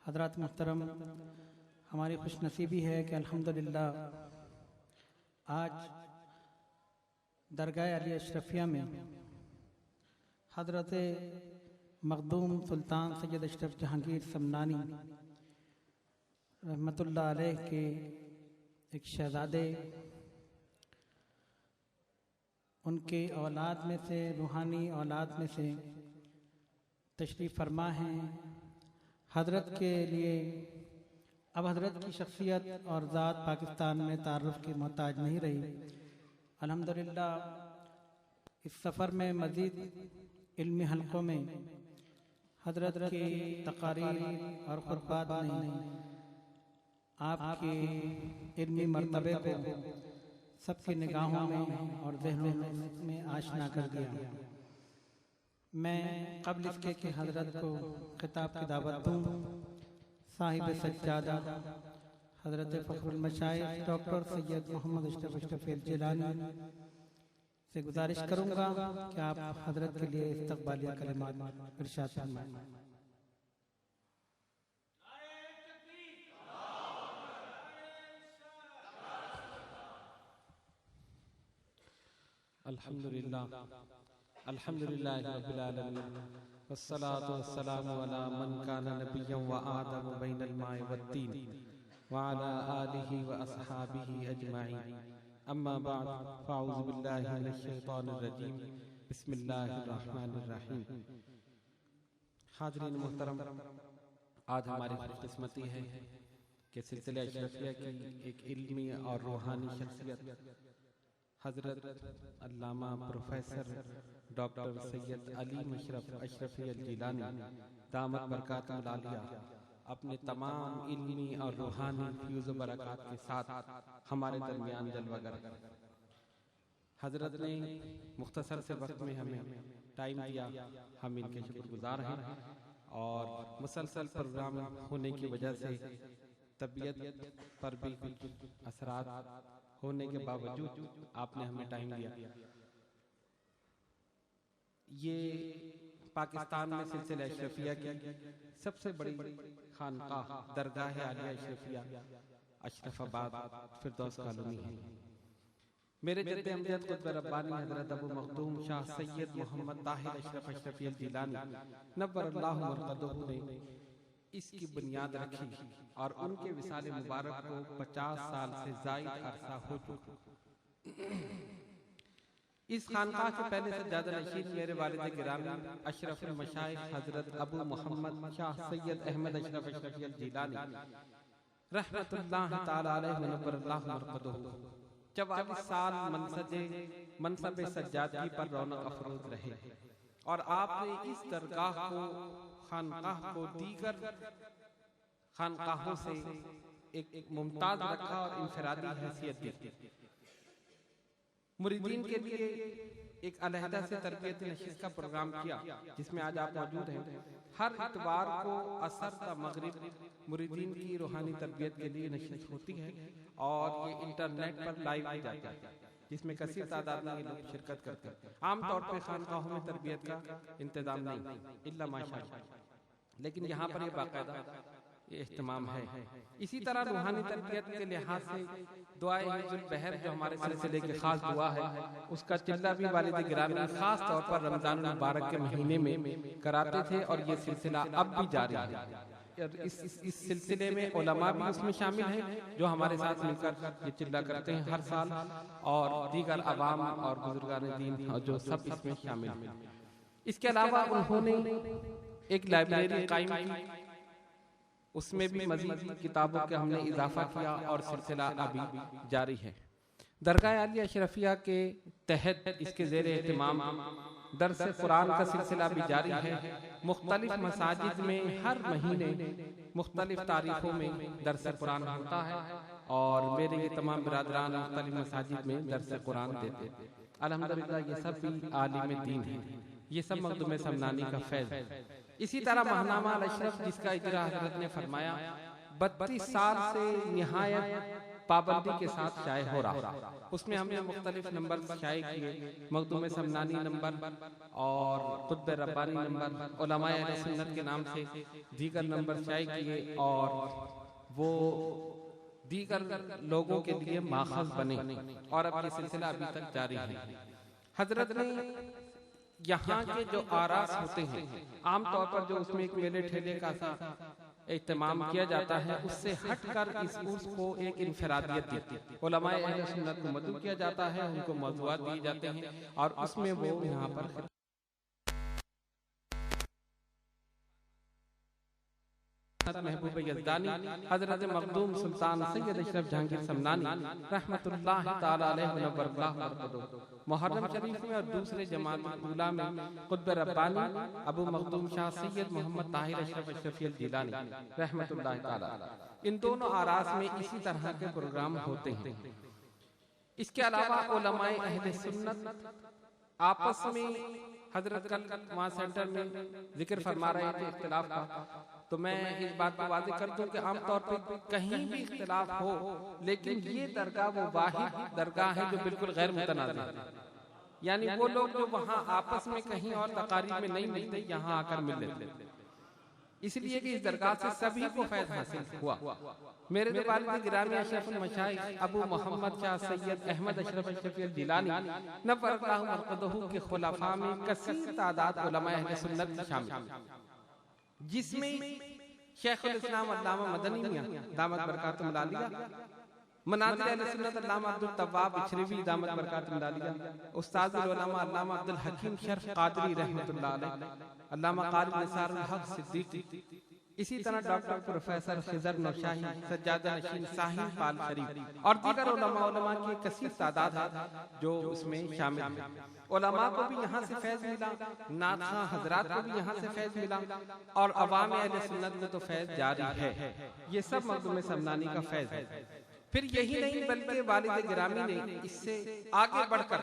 हज़रात मुहतरम, हमारी खुशनसीबी है कि अल्हम्दुलिल्लाह आज दरगाह अली अशरफिया में हज़रत मखदूम सुल्तान सैयद अशरफ जहांगीर समनानी रहमतुल्लाह अलैह के एक शहज़ादे, उनके औलाद में से, रूहानी औलाद में से तशरीफ़ फरमा हैं। हज़रत के लिए अब हज़रत की शख्सियत और ज़ात पाकिस्तान में तारुफ़ की मोहताज नहीं रही। अल्हम्दुलिल्लाह इस सफ़र में मज़ीद इल्मी हलक़ों में हज़रत की तक़ारीर और ख़ुतबात ने आपके इल्मी मर्तबे को सबकी निगाहों में और ज़हनों में आशना कर दिया। मैं क़ब्ल इसके कि हज़रत को खिताब की दावत दूँ, साहिब सज्जादा हज़रत फ़ख्रुल मशाइख़ डॉक्टर सैयद मोहम्मद अशरफ अशरफी जिलानी से गुजारिश करूँगा कि आप हज़रत के लिए इस्तक़बालिया कलिमात इरशाद फरमाएं। अल्हम्दुलिल्लाह रब्बिल आलमीन वस्सलातु वस्सलामु अला मन काना नबिय्यन व आदम बैनल माइ वत्तीन व अला आलिहि व अस्हाबिहि अजमाइन। अम्मा बाद फ़अऊज़ु बिल्लाहि मिनश शैतानिर रजीम। बिस्मिल्लाहिर रहमानिर रहीम। हाज़रीन मुहतरम, आज हमारी खुशकिस्मती है कि सिलसिला अशरफिया की एक इल्मी और रूहानी शख्सियत हज़रत अल्लामा प्रोफेसर डॉक्टर सैयद अली मशरफ अशरफी जिलानी दामत बरकातुहुल आलिया अपने तमाम इल्मी और रूहानी फ्यूज़ बरक़ात के साथ हमारे दरमियान जलवागर। हज़रत ने मुख्तसर से वक्त में हमें टाइम दिया, हम इनके शुक्रगुज़ार हैं। और मुसलसल प्रोग्राम होने की वजह से तबीयत पर भी कुछ असरात होने के बावजूद आपने हमें टाइम दिया। ये पाकिस्तान में सिलसिला अशरफिया की सबसे बड़ी खानकाह दरगाह आलिया अशरफिया अशरफाबाद फिरदौस कॉलोनी है। मेरे जद्दे अमजद क़ुतब रब्बानी हज़रत अबू मखदूम शाह सैयद मोहम्मद ताहिर अशरफ अशरफी जिलानी नव्वरल्लाहु मरक़दहू ने इसकी बुनियाद रखी और उनके विसाल मुबारक को 50 साल से ज़ायद अरसा हो चुका। इस खानकाह के पहले सज्जादा नशीन मेरे वालिद गिरामी अशरफुल मशाइख़ हज़रत अबू मोहम्मद शाह सैयद अहमद अशरफ अशरफी जिलानी रहमतुल्लाह ताला अलैहि व नव्वरल्लाहु मरक़दहू 44 साल मनसब सज्जादगी पर रौनक अफरोज रहे और आपने इस दरगाह को, खानकाह को दीगर खानकाहों से एक मुमताज रखा और इंफरादी हैसियत दी। मुरीदीन के लिए एक अलहदा से तरबियत नशिस्त का प्रोग्राम किया, जिसमें आज आप मौजूद हैं। हर इतवार को असर का मगरिब मुरीदीन की रूहानी तरबियत के लिए नशिस्त होती है और ये इंटरनेट पर लाइव की जाती है, जिसमें कसीर तादाद में लोग शिरकत करते हैं। आमतौर पर खानकाहों में तरबियत का इंतजाम नहीं, इल्ला माशाअल्लाह, लेकिन यहाँ पर ये बाकायदा एहतमाम है। इसी तरह रूहानी तरबियत के लिहाज से दुआए हिजुल बहर जो हमारे सिलसिले की खास दुआ है, उसका चिल्ला भी वालिद गिरामी खास तौर पर रमजान मुबारक के महीने में कराते थे और ये सिलसिला अब भी जारी है। इस सिलसिले में उलमा भी उसमें शामिल हैं जो हमारे साथ मिलकर ये चिल्ला करते हैं हर साल, और दीगर अवाम और बुजुर्गान दीन जो सब इसमें शामिल हैं। इसके अलावा उन्होंने एक लाइब्रेरी कायम की, उसमें भी मज़ीद किताबों के हमने इजाफा किया और सिलसिला अभी जारी है। दरगाह आलिया अशरफिया के तहत इसके ज़ेर एहतिमाम दर्स कुरान का सिलसिला भी जारी है। मुख्तलिफ मसाजिद में हर महीने मुख्तलिफ तारीखों में दर्स कुरान होता है और मेरे ये तमाम बिरादरान मुख्तलिफ मसाजिद में दर्स कुरान देते हैं। अल्हम्दुलिल्लाह ये सब भी आलिम दीन है, ये सब मखदूम समनानी का फैज़ है। इसी तरह महनामा अल अशरफ, जिसका इजरा हज़रत ने फरमाया 32 साल से निहायत पाबंदी के साथ शाये हो रहा। उसमें हमने मुख्तलिफ नंबर शाये किए, मखदूम समनानी नंबर और कुतुब रब्बानी नंबर, उलमाए अहले सुन्नत के नाम से दीगर नंबर शाये किए, और वो दीगर लोगों के लिए माखज़ बने, और अब ये सिलसिला अभी तक जारी है। हजरत ने यहाँ के जो आरास होते हैं, आमतौर पर जो उसमें एक मेले ठेले का सा इत्तेमाम किया जाता है, उससे हटकर इस उर्स को एक इनफरादियत दी। उलमाए अहले सुन्नत को मदऊ किया जाता है, उनको मौज़ूआत दिए जाते हैं, और उसमें वो यहाँ पर महबूब यज़दानी हजरत मखदूम सुल्तान सैयद अशरफ जहांगीर समनानी रहमतुल्लाह तआला अलैहि व नव्वरल्लाहु मरक़दहू मुहर्रम शरीफ में और दूसरे जमात उला में कुतुब रब्बानी अबू मखदूम शाह सैयद मोहम्मद ताहिर अशरफ अशरफी जिलानी रहमतुल्लाह तआला, इन दोनों आरास में इसी तरह के प्रोग्राम होते हैं। इसके अलावा उलमाए अहले सुन्नत आपस में, हजरत कल वहाँ सेंटर में जिक्र फरमा रहे थे इख्तिलाफ का, तो मैं इस बात को वाज़ेह कर दूं कि आमतौर पर कहीं भी इख्तिलाफ हो, लेकिन ये दरगाह वो वाहिद दरगाह है जो बिल्कुल गैर मुतनाज़िर है। यानी वो लोग जो वहाँ आपस में कहीं और तकारीब में नहीं मिलते, यहाँ आकर मिल लेते, इसलिए कि इस दरगाह से सभी को फैज़ हासिल हुआ। मेरे जो वालिद गिरामी अशरफुल मशाइख अबू मोहम्मद शाह सैयद अहमद अशरफ अशरफी जिलानी नव्वरल्लाहु मरक़दहू के खुलफा में कसीर तादाद उलमाए अहले सुन्नत शामिल, जिसमें शेखुल इस्लाम अल्लामा मदनी मियां दामत बरकातुहुल आलिया, मनाज़िर अहले सुन्नत अल्लामा अब्दुल तव्वाब इशरवी दामत बरकातुहुल आलिया, उस्ताजुल उलमा अल्लामा अब्दुल हकीम शर्फ कादरी रहमतुल्लाह अलैह, अल्लामा क़ारी निसारुल हक सिद्दीकी, इसी तरह डॉक्टर प्रोफेसर खिज़र नौशाही, सज्जादा नशीन साहिब पाल शरीफ और दीगर उलमा की कसीर तादाद है जो उसमें शामिल है। उलमा को भी यहाँ से फैज़ मिला, नाख़ा हजरात को भी यहाँ से फैज़ मिला, और अवाम अहले सुन्नत में तो फैज़ जारी है। ये सब मखदूम समनानी का फैज़ है। फिर यही नहीं बल्कि वालिद गिरामी ने इससे आगे बढ़कर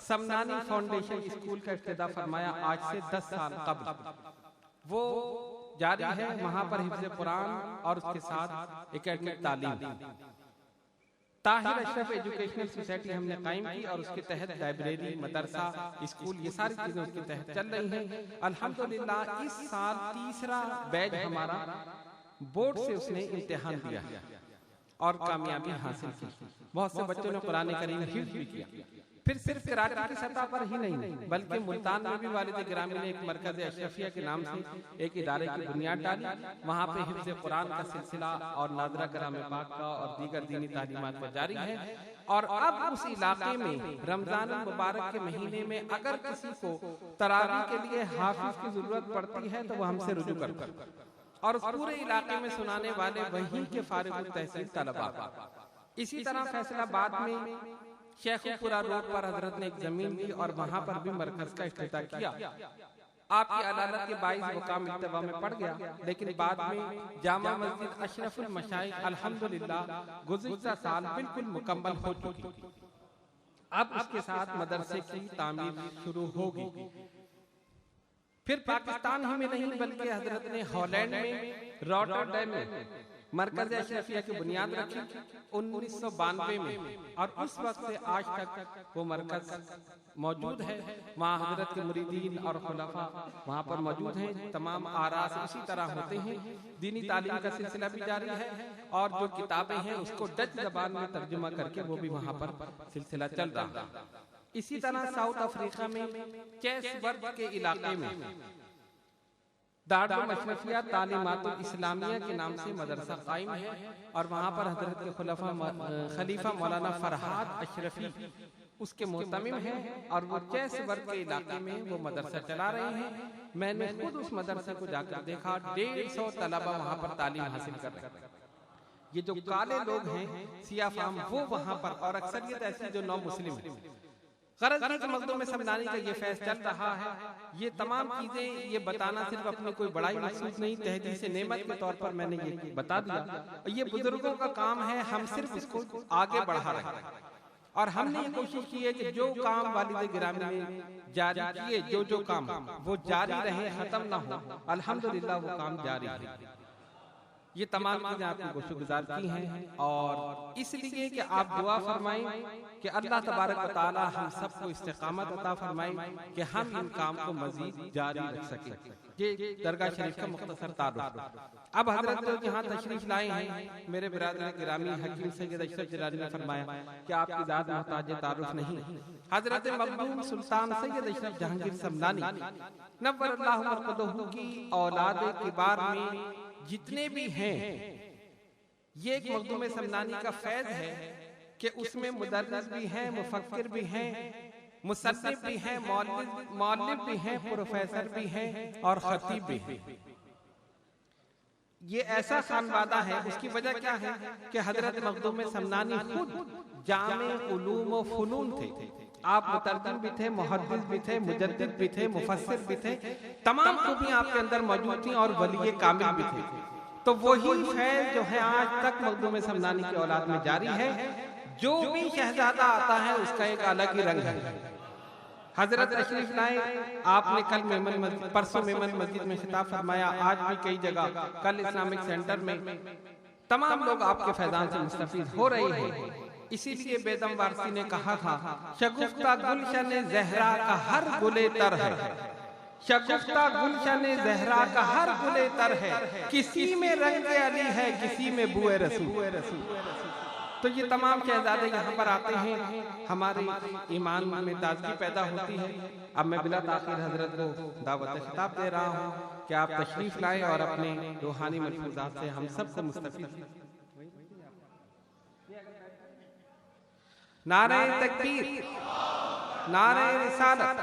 समनानी फाउंडेशन स्कूल का इब्तिदा फरमाया आज से 10 साल कबल। वो जारी है, वहाँ पर हिफ्ज़ कुरान और उसके साथ एकेडमिक तालीम, ताहिर अशरफ एजुकेशनल सोसाइटी हमने कायम की, और उसके तहत लाइब्रेरी, मदरसा, स्कूल, ये सारी चीजें उसके तहत चल रही हैं। अल्हम्दुलिल्लाह इस साल तीसरा बैच हमारा बोर्ड से उसने इम्तिहान दिया और कामयाबी हासिल की। बहुत से बच्चों ने कुरान करीम हिफ्ज़ भी किया। फिर सिर्फ कराची की सतह पर ही नहीं बल्कि मुल्तान में भी वालिद गिरामी ने एक मरकज अशरफिया के नाम से एक इदारे की बुनियाद डाली। वहाँ पे हिफ्ज़ कुरान का सिलसिला और नाज़रा कलाम पाक का और दीगर दीनी तालीमात का जारी है। और अब उस इलाके में रमजान मुबारक के महीने में अगर किसी को तरावी के लिए हाफिज की जरूरत पड़ती है तो वह हमसे रुजू कर, और उस पूरे इलाके में सुनाने वाले वहीं के फारिग तहसील तलबा। इसी तरह फैसलाबाद में शेखुपुरा रोड पर हजरत ने एक जमीन दी और वहां पर भी मरकज का इफ्तिताह किया। आपकी अदालत के 22 मुकाम इत्तिबा में पड़ गया, लेकिन बाद में जामा मस्जिद अशरफुल मशाइख अल्हम्दुलिल्लाह गुज़िश्ता साल बिल्कुल मुकम्मल हो चुकी। अब उसके साथ मदरसे की तामीर शुरू होगी। फिर पाकिस्तान ही में नहीं बल्कि हजरत ने हॉलैंड में रॉटरडैम में मरकज अशरफिया की बुनियाद रखी 1992 में, और उस वक्त से आज तक वो मरकज मौजूद है। वहाँ हजरत के मुरीदीन और खुलफा वहाँ पर मौजूद हैं। तमाम आरास उसी तरह होते हैं। दीनी तालीम का सिलसिला भी जारी है, और जो किताबें हैं उसको डच ज़बान में तर्जुमा करके वो भी वहाँ पर सिलसिला चल रहा है। इसी तरह साउथ अफ्रीका में चेसवर्थ के इलाके में दारुल अशरफिया तालीमातुल इस्लामिया के नाम से मदरसा कायम है, और वहाँ पर हजरत के खलीफा मौलाना फरहाद अशरफी उसके मोहतमिम हैं, और वो चेसवर्थ के इलाके में वो मदरसा चला रहे हैं। मैंने खुद उस मदरसे को जाकर देखा, 150 तलबा वहाँ पर तालीम हासिल कर रहे हैं। ये जो काले लोग हैं सिया फाम वो वहाँ पर, और अक्सरियत ऐसी जो नौ मुस्लिम है। गरज के मखदूम समनानी का ये फैज चल रहा है। ये तमाम चीजें ये बताना सिर्फ अपनी कोई बड़ाई महसूस नहीं, तहदीस नेमत के तौर पर मैंने ये बता दिया। ये बुजुर्गों का काम है, हम सिर्फ इसको आगे बढ़ा रहे हैं। और हमने ये कोशिश की है कि जो काम वालिद गिरामी ने जारी किए, जो काम वो जारी रहे, खत्म ना हो। अल्हम्दुलिल्लाह वो काम जारी है। ये तमाम चीजें आपने शुक्रगुजार की हैं और इसलिए कि आप दुआ फरमाएं कि अल्लाह तबारक व तआला हम सबको इस्तिकामत अता फरमाए कि हम इन काम को मजीद जारी रख सकें। ये दरगाह शरीफ का मुख्तसर तारुफ। अब हजरत जो यहाँ तशरीफ लाए हैं मेरे बिरादर गिरामी हकीम सैयद अशरफ जिलानी ने फरमाया कि आपकी ज़ात मोहताज तारुफ नहीं। हजरत मखदूम सुल्तान सैयद अशरफ जहांगीर समदानी नव्वरल्लाहु मरक़दहू की औलाद किबार में जितने भी हैं, ये एक मखदूम समदानी का फैज़ है कि उसमें मुदर्रिस भी हैं, मुफक्किर भी हैं, मुसन्निफ भी हैं, मौलिफ भी हैं, प्रोफेसर भी हैं और खतीब भी हैं। ये ऐसा खानवादा है। उसकी वजह क्या है कि हजरत मखदूम समदानी खुद जामे उलूम व फुनून थे। आप मुतरजम भी थे, मुहद्दिस भी थे, मुजद्दिद भी थे, मुफस्सिर भी थे, तमाम खूबियां आपके अंदर मौजूद थी और वली कामिल भी थे। तो वही फैज़ जो है आज तक मखदूम समदानी की औलाद में जारी है। जो भी शहजादा आता है उसका एक अलग ही रंग है। हजरत तशरीफ लाए, आपने कल मेमन मस्जिद, परसों मेमन मस्जिद में खिताब फरमाया, आज भी कई जगह, कल इस्लामिक सेंटर में तमाम लोग आपके फैजान से मुस्तफीद हो रहे हैं। इसीलिए बेदम वारसी ने कहा था, शगुफ्ता गुलशन ज़हरा का हर गुले तर है, शगुफ्ता गुलशन ज़हरा का हर गुले तर है, किसी में रंग अली है, किसी में बुए रसूल। तो ये तमाम शहजादे यहाँ पर आते हैं, हमारे ईमान में ताजगी पैदा होती है। अब मैं बिला ताखीर हजरत को दावत खिताब दे रहा हूँ कि आप तशरीफ लाएं और अपने रूहानी मलफूजात से हम सबको मुस्तफीद। नारे तकबीर, नारे रिसालत।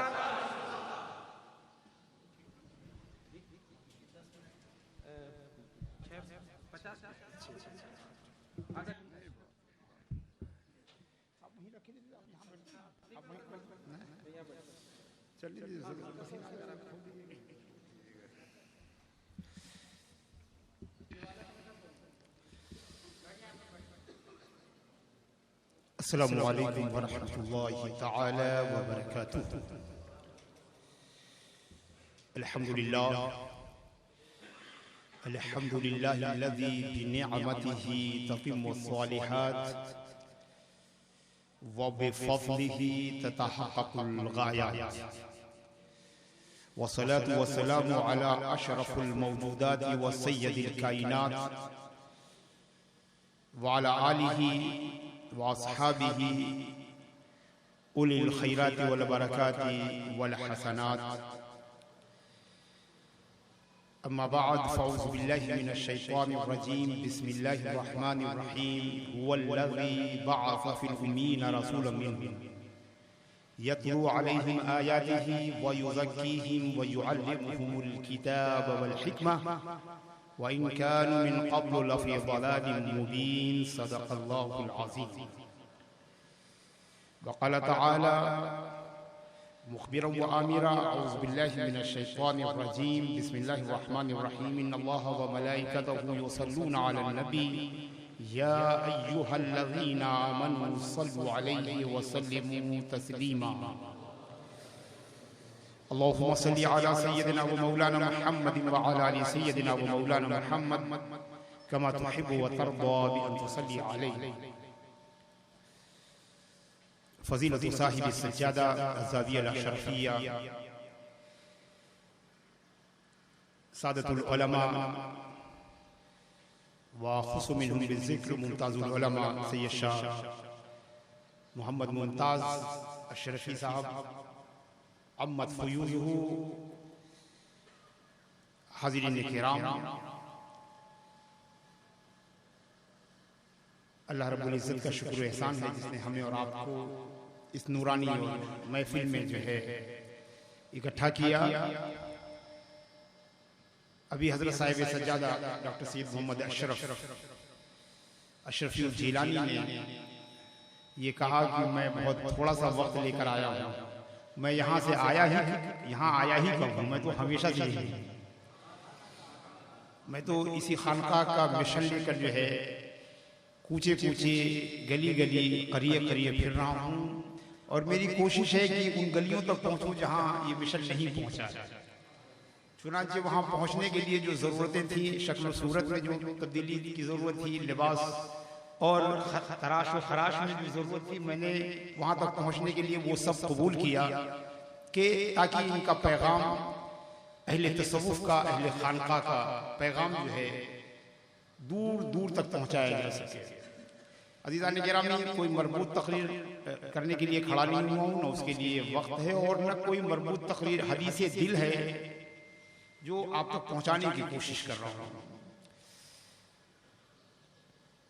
अस्सलामु अलैकुम वरहमतुल्लाहि तआला व बरकातुहू। अल्हम्दुलिल्लाह अल्हम्दुलिल्लाहिल्लज़ी बिनिअमतिही ततिम्मु स्सालिहात व बिफ़ज़लिही ततहक़्क़ुल गायात। वस्सलातु वस्सलामु अला अशरफिल मौजूदात व सय्यदिल कायनात व अला आलिही वासहाबिही उलिल खैराति वल बरकाति वल हसनात। अम्मा बाद फ़अऊज़ु बिल्लाहि मिनश शैतानिर रजीम। बिस्मिल्लाहिर रहमानिर रहीम। हुवल्लज़ी बअस फ़िल उम्मीयीना रसूलन मिनहुम यतलू अलैहिम आयातिही व युज़क्कीहिम व युअल्लिमुहुमुल किताब वल हिकमह व इन कानू मिन क़ब्लु लफ़ी ज़लालिम मुबीन। सदक़ल्लाहुल अज़ीम। व क़ाल तआला मुख़बिरन व आमिरा, अऊज़ु बिल्लाहि मिनश शैतानिर रजीम। बिस्मिल्लाहिर रहमानिर रहीम। इन्नल्लाहा व मलाइकतहु युसल्लूना अलन नबी या अय्युहल्लज़ीना आमनू सल्लु अलैहि व सल्लिमू तस्लीमा। अल्लाहुम्मा सल्लि अला सय्यिदिना व मौलाना मुहम्मद व अला आलि सय्यिदिना व मौलाना मुहम्मद कमा तुहिब्बु व तर्दा बि अन तुसल्ली अलैहि। फ़ज़ीलतु साहिब सज्जादा ज़ाविया अशरफिया, सादतुल उलमा व खुस्सु मिनहुम बिज़िक्र मुमताज़ुल उलमा सय्यद शाह मोहम्मद मुमताज़ अशरफी साहब अम्मत फ़ुयूज़ुहु। हाज़िरीन किराम, अल्लाह रब्बुल इज़्ज़त का शुक्र व एहसान है जिसने हमें और आपको इस नूरानी महफिल में जो है इकट्ठा किया। अभी हज़रत साहिब सज्जादा डॉक्टर सैयद मोहम्मद अशरफी जिलानी ने ये कहा कि मैं बहुत थोड़ा सा वक्त लेकर आया हूँ, मैं यहाँ से आया ही कब हूँ, मैं तो हमेशा से ही, मैं तो इसी खानका का मिशन लेकर जो है कूचे कूचे गली गली करिए करिए फिर रहा हूँ और मेरी कोशिश है कि उन गलियों तक पहुँचूँ जहाँ ये मिशन नहीं पहुँचा। चुनांचे वहाँ पहुँचने के लिए जो ज़रूरतें थी, शक्ल सूरत में जो तब्दीली की ज़रूरत थी, लिबास और तराश व खराश में जो ज़रूरत थी, मैंने वहाँ तक पहुँचने के लिए वो सब कबूल किया कि ताकि इनका पैगाम, अहले तसव्वुफ़ का, अहले खानका का पैगाम जो है दूर दूर तक पहुँचाया जा सके। अज़ीज़ान गिरामी, कोई मरबूत तकरीर करने के लिए खड़ा नहीं हुआ हूँ, न उसके लिए वक्त है और न कोई मरबूत तकरीर, हदीसे दिल है जो आप तक पहुँचाने की कोशिश कर रहा हूँ।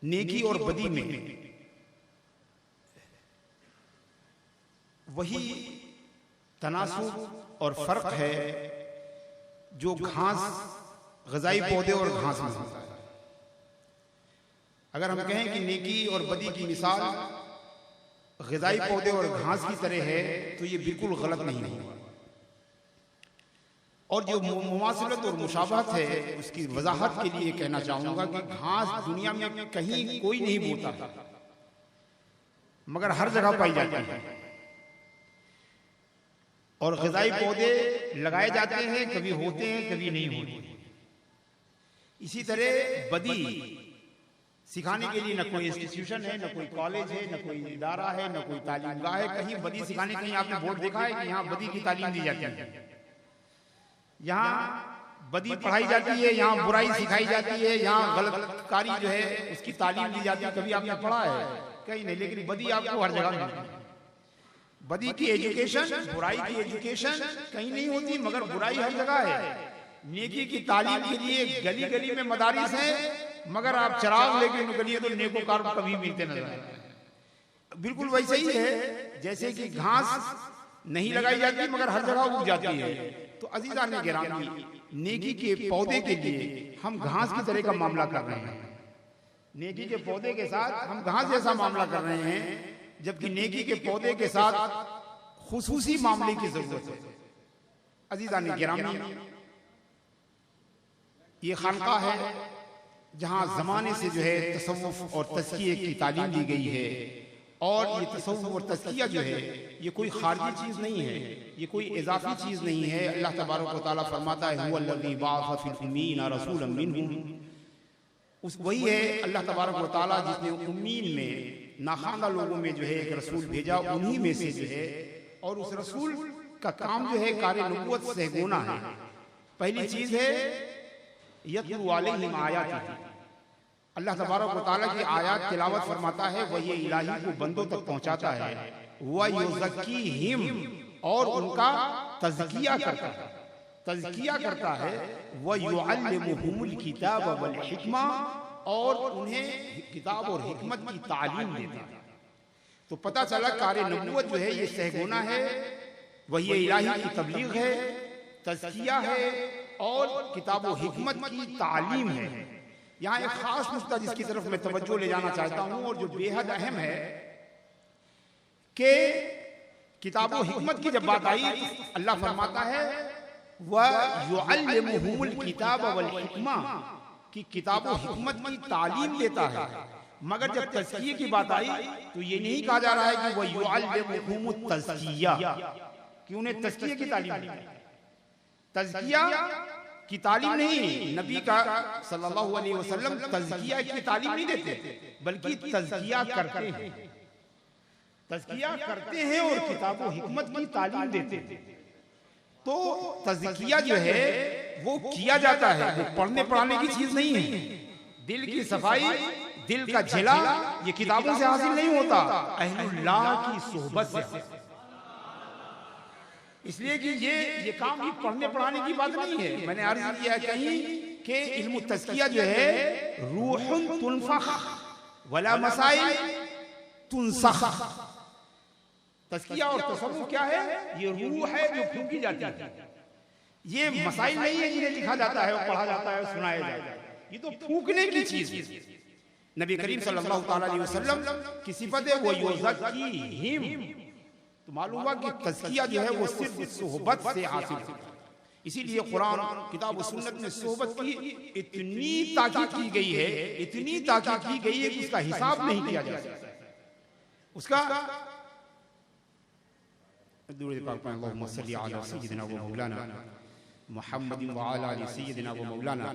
नेकी और बदी में वही तनासुब और फर्क है जो घास, ग़िज़ाई पौधे और घास में होता है। अगर हम कहें कि नेकी और बदी की मिसाल ग़िज़ाई पौधे और घास की तरह है तो ये बिल्कुल गलत नहीं है। और जो मुमासिलत और मुशाबहत है उसकी वजाहत के लिए कहना चाहूंगा कि घास दुनिया में कहीं कोई नहीं बोता है, मगर हर जगह पाई जाती है। और ग़िज़ाई पौधे लगाए जाते हैं, कभी होते हैं कभी नहीं होते। इसी तरह बदी सिखाने के लिए न कोई इंस्टीट्यूशन है, न कोई कॉलेज है, न कोई इदारा है, न कोई तालीमगाह है। कहीं बदी सिखाने, कहीं आपने बोर्ड देखा है कि यहाँ बदी की तालीम दी जाती है, यहाँ बदी पढ़ाई जाती है, यहाँ बुराई सिखाई जाती है, यहाँ गलतकारी जो है उसकी तालीम दी जाती है? कभी आपने पढ़ा है? कहीं नहीं। लेकिन बदी आपको हर जगह मिलती है। बदी की एजुकेशन, बुराई की एजुकेशन कहीं नहीं होती, मगर बुराई हर जगह है। नेकी की तालीम के लिए गली गली में मदारिस हैं, मगर आप चराग लेके निकलिए तो नेकोकार कभी मिलते नजर आए। बिल्कुल वैसे ही है जैसे कि घास नहीं लगाई जाती मगर हर जगह उग जाती है। तो अज़ीज़ान गिरामी, नेकी के पौधे के लिए हम घास की तरह का मामला कर रहे हैं। नेकी के पौधे के साथ हम घास जैसा मामला कर रहे हैं, जबकि नेकी के पौधे के साथ खुसूसी मामले की जरूरत है। अज़ीज़ान गिरामी, ये खानका है जहाँ ज़माने से जो है तसव्वुफ़ और तज़किये की तालीम दी गई है। और ये तसव्वुफ़ और तज़किया जो है ये कोई खारजी चीज़ नहीं है, ये कोई इजाफी चीज़ नहीं है। अल्लाह तबारक व तआला फरमाता है हुवल्लज़ी बअस फ़िल उम्मीयीन रसूलन मिनहुम, उस वही है अल्लाह तबारक व तआला जिसने उम्मीन में, नाखाना लोगों में जो है एक रसूल भेजा, उन्हीं में से जो है। और उस रसूल का काम जो है कार नबुव्वत से गुना है। पहली चीज़ है यत्लू अलैहिम आयातिही, अल्लाह तबारक व तआला की आयत तिलावत फरमाता है, वह ये इलाही को बंदों तक पहुंचाता है। व युज़क्कीहिम, और उनका तज़किया करता है, तज़किया करता है। व युअल्लिमुहुमुल किताब वल हिकमा, और उन्हें किताब और हिकमत की तालीम देता है। तो पता चला कार नबुव्वत जो है ये सहगुना है, वह ये इलाही की तबलीग है, तज़किया है और किताब और हिकमत की तालीम है। यहाँ एक खास नुक्ता जिसकी तरफ मैं तवज्जो ले जाना चाहता हूँ और जो बेहद अहम है कि किताब और हिकमत की जब बात आई तो अल्लाह फरमाता है व युअल्लिमुहुमुल किताब वल हिकमा, कि किताब और हिकमत की तालीम देता है। मगर जब तज़किये की बात आई तो ये नहीं कहा जा रहा है कि वह युअल्लिमुहुमुत तज़किया, कि उन्हें तज़किये की तालीम दी। तज़किया की तालीम नहीं, नबी का सल्लल्लाहु अलैहि वसल्लम तज़किया की तालीम नहीं देते, बल्कि तज़किया करते हैं, तज़किया करते हैं और किताब और हिकमत की तालीम देते हैं। तो तज़किया जो है वो किया जाता है, वो पढ़ने पढ़ाने की चीज नहीं है। दिल की सफाई, दिल का झिला ये किताबों से हासिल नहीं होता, अहलुल्लाह की सोहबत से। इसलिए कि ये काम भी पढ़ने पढ़ाने की बात नहीं है। मैंने अर्ज किया कहीं कि इल्म तज़किया जो है रूहुन तुनफख वला मसाइल तुनसख। तज़किया और तसव्वुफ़ क्या है? ये रूह है जो फूंकी जाती है। ये मसाइल नहीं है जिन्हें लिखा जाता है और पढ़ा जाता है, सुनाया जाता है। ये तो फूंकने की चीज है। नबी करीम सल्लल्लाहु अलैहि वसल्लम की सिफत है वो युज़क्कीहिम। तो मालूम हुआ कि तज़किया जो है वो सिर्फ सोहबत से हासिल है। इसीलिए कुरान किताब और सुन्नत में सोहबत की इतनी ताकीद की गई है, इतनी ताकीद की गई है कि उसका हिसाब नहीं किया जा सकता। उसका मुहम्मदिन व अला आलि सय्यिदिना व मौलाना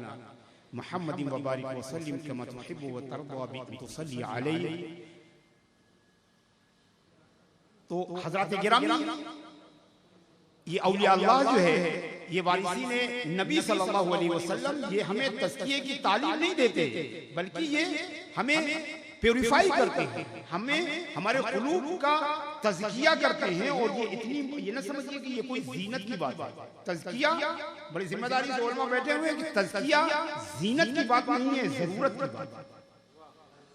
मुहम्मदिन व बारिक व सल्लिम कमा तुहिब्बु व तर्दा बि अन तुसल्ली अलैहि। तो हज़रात गिरामी, ये औलिया अल्लाह जो है, ये वारिसीन नबी सल्लल्लाहु अलैहि वसल्लम, ये हमें तज़किये की तालीम नहीं देते, बल्कि ये हमें प्योरीफाई करते हैं, हमें हमारे क़ुलूब का तज़किया करते हैं। और ये इतनी, ये न समझिए कि ये कोई ज़ीनत की बात है। तज़किया बड़ी जिम्मेदारी से उलमा बैठे हुए हैं कि तज़किया ज़ीनत की बात नहीं है, ज़रूरत की बात है।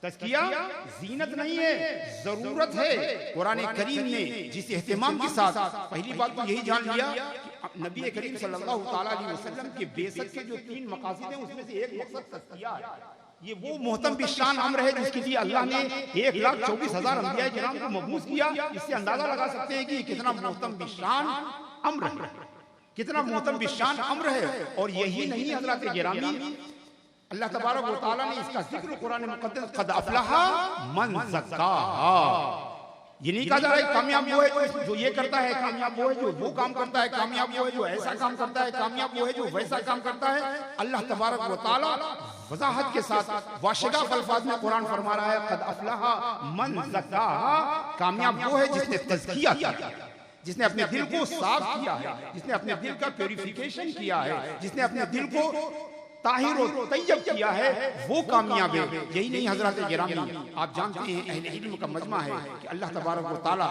तज़किया ज़ीनत नहीं है, ज़रूरत है। कुरान करीम ने जिस एहतिमाम के साथ, पहली बात तो यही जान लिया कि नबी करीम सल्लल्लाहु ताला अलैहि वसल्लम के बेसत के जो 3 मकासद हैं, उसमें से एक मकसद तज़किया है। ये वो मोहतम बिशान अम्र है जिसके लिए अल्लाह ने 1,24,000 अंबिया किराम को मबूस किया। इससे अंदाजा लगा सकते हैं कि ये कितना मोहतम बिशान अम्र है, कितना मोहतम बिशान अम्र है। और यही नहीं हज़रात गिरामी, अल्लाह तबारक व तआला ने इसका जिक्र कुरान मुक़द्दस क़द अफ़लहा मन ज़क्काहा, ये नहीं कहा जा रहा है कामयाब वो है जो ये करता है, कामयाब वो है जो वो काम करता है, कामयाब वो है जो ऐसा काम करता है, कामयाब वो है जो वैसा काम करता है। अल्लाह तबारक व तआला वज़ाहत के साथ वाशिगाफ अल्फाज में कुरान फरमा रहा है क़द अफ़लहा मन ज़क्काहा, कामयाब वो है जिसने तज़किया किया, जिसने अपने दिल को साफ किया है, जिसने अपने दिल का प्यूरिफिकेशन किया है, जिसने अपने दिल को ताहिर और तैयब किया है, वो कामयाब है। यही नहीं हज़रात गिरामी, आप जानते हैं अहले इल्म का मजमा है कि अल्लाह तबारक व तआला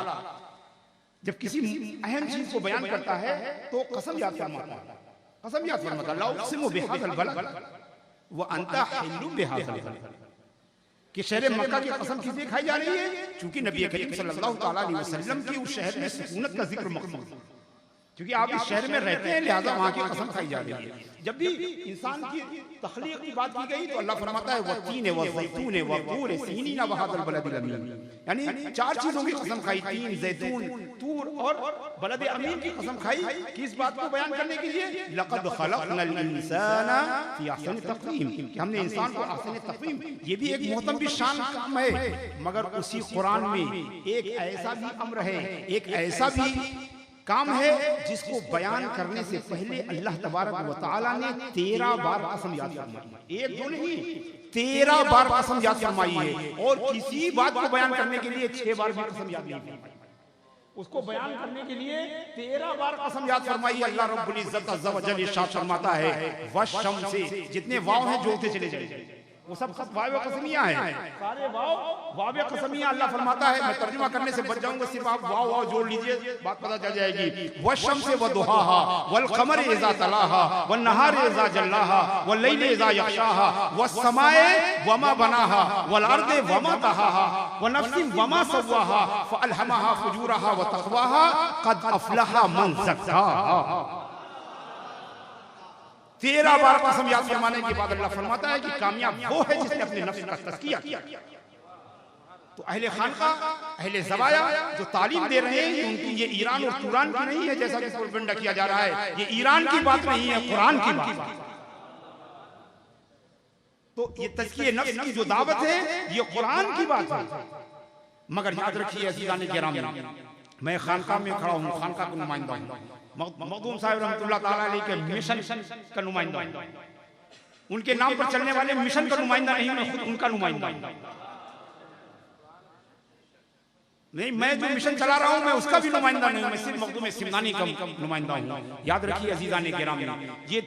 जब किसी अहम चीज को बयान करता है तो कसम याद फरमाता है, कसम याद फरमाता है, ला उक़सिमु बिहाज़ल बलद व अंता हिल्लुम बिहाज़ल बलद, कि शहर मक्का की कसम किससे खाई जा रही है? चूंकि नबी करीम सल्लल्लाहु ताला अलैहि वसल्लम की उस शहर में सुकूनत का जिक्र मक़सूद, क्योंकि आप इस शहर में रहते हैं, लिहाजा वहां की कसम खाई जा रही है। जब भी इंसान की तख्लीक की बात की गई तो अल्लाह फरमाता है वत्तीन वज़ैतून वतूर सीनीन वहादल बलदिल अमीन, यानी 4 चीजों की कसम खाई, तीन, जैतून, तूर और बलद अमीन की कसम खाई। किस बात को बयान करने के लिए? लक़द खलक़नल इंसाना फी अहसनि तक़वीम, कि हमने इंसान को अहसनि तक़वीम, ये भी एक मोहतम भी शान काम है। मगर उसी कुरान में एक ऐसा भी अम्र है, एक ऐसा भी काम है जिसको बयान करने से पहले अल्लाह तबारक व तआला ने 13 बार कसम याद फरमाई, 1 2 नहीं 13 बार कसम याद फरमाई है। और किसी बात को बयान करने के लिए 6 बार भी कसम याद नहीं फरमाई, उसको बयान करने के लिए 13 बार कसम याद फरमाई। अल्लाह रब्बुल इज्जत अज़्ज़ा व जल इरशाद फरमाता है वशम से, जितने वाव हैं जोड़ते चले जाएंगे, वो सब वाव कसमियां हैं, सारे वाव कसमियां। अल्लाह फरमाता है, मैं तर्जुमा करने से बच जाऊंगा, सिर्फ आप वाव जोड़ लीजिए, बात पता चल जाएगी। वशम्स व दुहाहा वल कमर इज़ा तलाहा वन नहार इज़ा जल्लाहा वल लैल इज़ा यग़शाहा वस समाए वमा बनाहा वल अर्दे वमा तहाहा व नफ्सिन वमा सव्वाहा फअल्हमहा फुजूरहा व तक़वाहा क़द अफ़लहा मन ज़क्काहा। 13 बार कसम याद फरमाने के बाद अल्लाह फरमाता है कि कामयाब वो है जिसने अपने नफ्स का तज़किया किया। तो अहले खानका, अहले ज़वाया जो तालीम दे रहे हैं, उनकी ये ईरान और तुरान की नहीं है जैसा कि प्रोपेगेंडा किया जा रहा है, ये ईरान की बात नहीं है, कुरान की बात है। तो ये तज़किये नफ्स की जो दावत है ये कुरान की बात है। मगर याद रखिए अज़ीज़ान गिरामी, मैं खानका में खड़ा हूँ, खानका का नुमाइंदा हूँ, मखदूम साहब रहमतुल्लाह ताला अलैह के मिशन का नुमाइंदा हूं, उनके नाम पर चलने वाले मिशन का नुमाइंदा नहीं, मैं खुद उनका नुमाइंदा हूं। नहीं, मैं जो मिशन चला रहा हूं मैं उसका भी नुमाइंदा नहीं, मैं सिर्फ मखदूम सिमनानी का नुमाइंदा हूं। याद रखिए अज़ीज़ान गिरामी, ये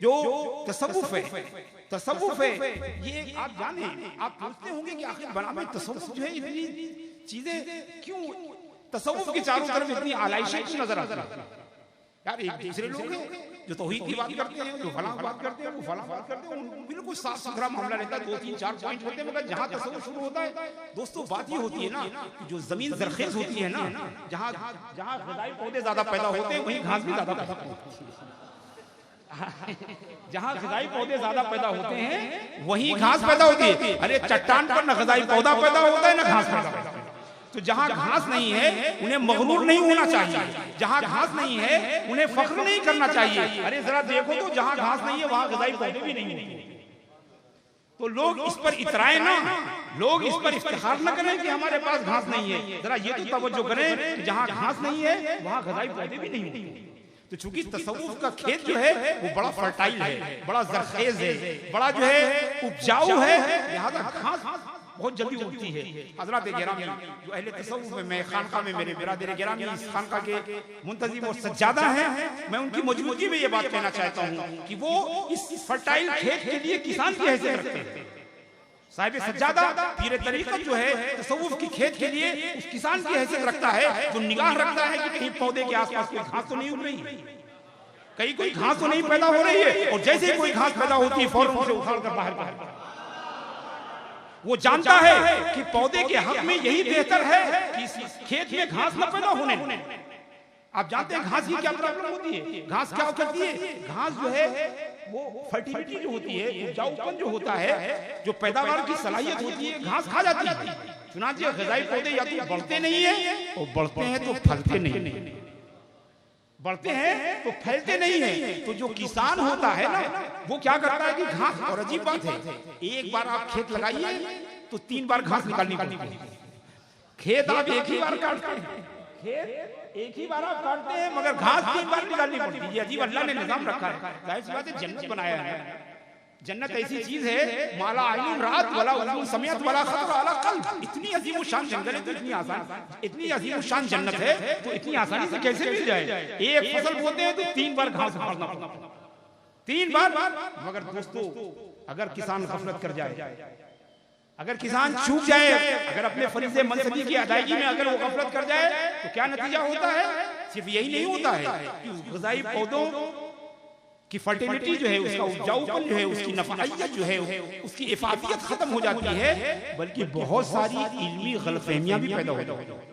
जो तसव्वुफ है, तसव्वुफ है, ये आप जाने, आप पूछते होंगे कि आखिर बनावे तसव्वुफ जो है इतनी चीजें क्यों, तसव्वुफ के चारों तरफ इतनी आलाइशें क्यों नजर आती है? यार एक दूसरे लोग हैं जो तौहीद की बात करते हैं, जो फलां बात करते हैं, वो फलां बात करते हैं, बिल्कुल साफ सुथरा मामला रहता है, 2 3 4 पॉइंट होते हैं। मगर जहाँ तसव्वुफ शुरू होता है दोस्तों, बात ये होती है ना कि जो जमीन जरखेज होती है ना, जहाँ जहाँ ग़िज़ाई पौधे ज्यादा पैदा होते हैं वहीं घास भी ज्यादा पैदा होती है। जहाँ ग़िज़ाई पौधे ज्यादा पैदा होते हैं वहीं घास पैदा होती है। अरे चट्टान पर न ग़िज़ाई पौधा पैदा होता है न घास पैदा होता है। तो जहां घास नहीं है उन्हें मगरूर नहीं होना चाहिए, जहां घास नहीं है उन्हें फख्र नहीं करना चाहिए। अरे जरा देखो तो जहां घास नहीं है वहां ग़िज़ाई पौधे भी नहीं होंगे। तो लोग इस पर इतराए ना, लोग इस पर इफ्तिखार न करें कि हमारे पास घास नहीं है। जरा ये तो तवज्जो करें कि जहां घास नहीं है वहां ग़िज़ाई पौधे भी नहीं होंगे। तो चूंकि तसव्वुफ का खेत जो है वो बड़ा फर्टाइल है, बड़ा जरखेज है, बड़ा जो है उपजाऊ है, लिहाजा घास बहुत जल्दी उगती है। हजरत गिरामी जो अहले तसव्वुफ में, मैं खानका में मेरे बिरादर गिरामी इस खानका के मुंतजिम और सज्जादा हैं, मैं उनकी मौजूदगी में ये बात कहना चाहता हूँ कि वो इस फर्टाइल खेत के लिए किसान की हैसियत रखते हैं। साहिब सज्जादा पीर तरीक़त जो है तसव्वुफ की खेत के लिए उस किसान की हैसियत रखता है, जो निगाह रखता है कि कहीं पौधे के आसपास कोई घास तो नहीं उग रही है, कहीं कोई घास तो नहीं पैदा हो रही है, और जैसे कोई घास पैदा होती है फौरन उसे उखाड़ कर बाहर कर। वो जानता है कि पौधे के हक में यही बेहतर है कि इस खेत में घास न पैदा होने। आप जानते हैं घास की क्या प्रॉब्लम होती है? घास क्या करती है? घास जो है वो फर्टिलिटी जो होती है, उपजाऊपन जो होता है, जो पैदावार की सलाहियत होती है, घास खा जाती है। चुनांचे ग़िज़ाई पौधे या तो बढ़ते नहीं है, और बढ़ते हैं तो फलते नहीं, बढ़ते हैं तो फैलते नहीं है। तो जो किसान होता है ना, वो क्या करता है कि घास, और अजीब बात है, एक बार आप खेत लगाइए तो 3 बार घास निकालनी पड़ती है। खेत आप एक ही बार काटते हैं, खेत एक ही बार आप काटते हैं, मगर घास 3 बार निकालनी पड़ती है। अजीब अल्लाह ने निजाम रखा है। जाहिर सी बात है, जन्नत बनाया है। जन्नत ऐसी चीज है, माला आईन रात वाला उज़ुन समियत वाला खतर अला कल्ब। इतनी अजीम शान जंगल है, तो इतनी आसान, इतनी अजीम शान जन्नत है, तो इतनी आसानी से कैसे मिल जाए? एक फसल बोते हैं तो 3 बार घास उखाड़ना पड़ता, 3 बार। मगर दोस्तों, अगर किसान गफलत कर जाए, अगर किसान चूक जाए, अगर अपने फरीज़े मनसबी की अदायगी में अगर वो गफलत कर जाए, तो क्या नतीजा होता है? सिर्फ यही नहीं होता है कि ग़िज़ाई पौधों की फर्टिलिटी जो है, उसका उपजाऊपन जो है, उसकी नफ़ाइयत जो है, उसकी इफादियत खत्म हो जाती है, बल्कि बहुत सारी इल्मी गलतफहमियां भी पैदा हो जाती हैं।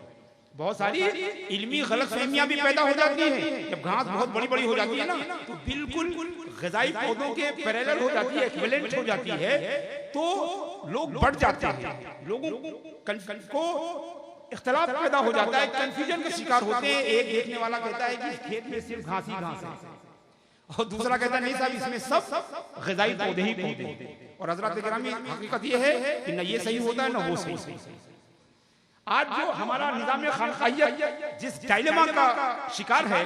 बहुत सारी इल्मी गलतफहमियां भी पैदा हो जाती हैं। जब घास बहुत बड़ी बड़ी हो जाती है ना, तो बिल्कुल ग़िज़ाई पौधों के पैरेलल हो जाती है, इक्विवेलेंट हो जाती है, तो लोग बढ़ जाते हैं, लोगों को इख्तिलाफ पैदा हो जाता है, कंफ्यूजन का शिकार होते हैं। एक देखने वाला कहता है कि इस खेत में सिर्फ घास ही घास है, और दूसरा कहता है नहीं साहब, इसमें सब ग़िज़ाई पौधे ही पौधे। और हज़रात गिरामी, हकीकत ये है कि न ये सही होता है, न वो सही। आज जो हमारा निज़ाम खानकाहियत जिस डायलेमा का शिकार है,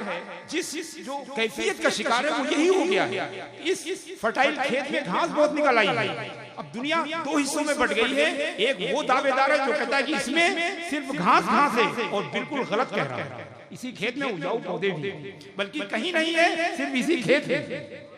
जिस जो कैफियत का शिकार है, वो यही हो गया है। इस फर्टाइल खेत में घास बहुत निकल आई है। अब दुनिया 2 हिस्सों में बट गई है। एक वो दावेदार है जो कहता है कि इसमें सिर्फ घास है, और बिल्कुल गलत कह रहा है। इसी खेत में उपजाऊ पौधे भी, बल्कि कहीं नहीं है, सिर्फ इसी खेत है।